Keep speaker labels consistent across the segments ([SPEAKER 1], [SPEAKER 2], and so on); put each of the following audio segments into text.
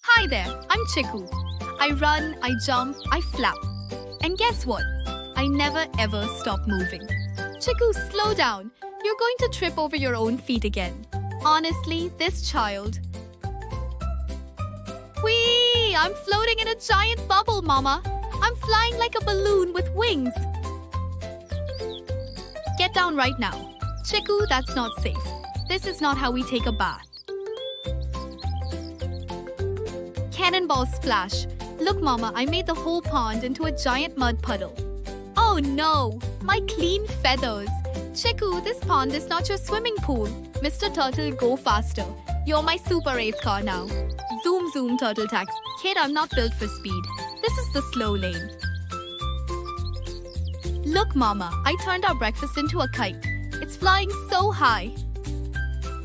[SPEAKER 1] Hi there, I'm Chickoo. I run, I jump, I flap. And guess what? I never ever stop moving. Chickoo, slow down. You're going to trip over your own feet again. Honestly, this child. Whee! I'm floating in a giant bubble, Mama. I'm flying like a balloon with wings. Get down right now. Chickoo, that's not safe. This is not how we take a bath. Cannonball splash. Look, Mama, I made the whole pond into a giant mud puddle. Oh no! My clean feathers. Chickoo, this pond is not your swimming pool. Mr. Turtle, go faster. You're my super race car now. Zoom, zoom, turtle tax. Kid, I'm not built for speed. This is the slow lane. Look, Mama, I turned our breakfast into a kite. It's flying so high.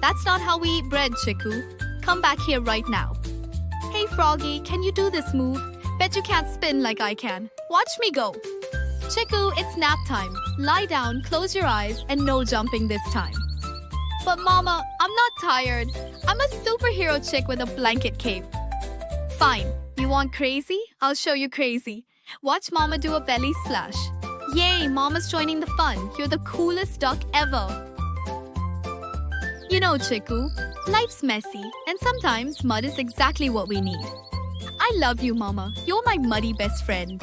[SPEAKER 1] That's not how we eat bread, Chickoo. Come back here right now. Hey, Froggy, can you do this move? Bet you can't spin like I can. Watch me go. Chickoo, it's nap time. Lie down, close your eyes, and no jumping this time. But Mama, I'm not tired. I'm a superhero chick with a blanket cape. Fine. You want crazy? I'll show you crazy. Watch Mama do a belly splash. Yay, Mama's joining the fun. You're the coolest duck ever. You know, Chickoo, life's messy, and sometimes mud is exactly what we need. I love you, Mama. You're my muddy best friend.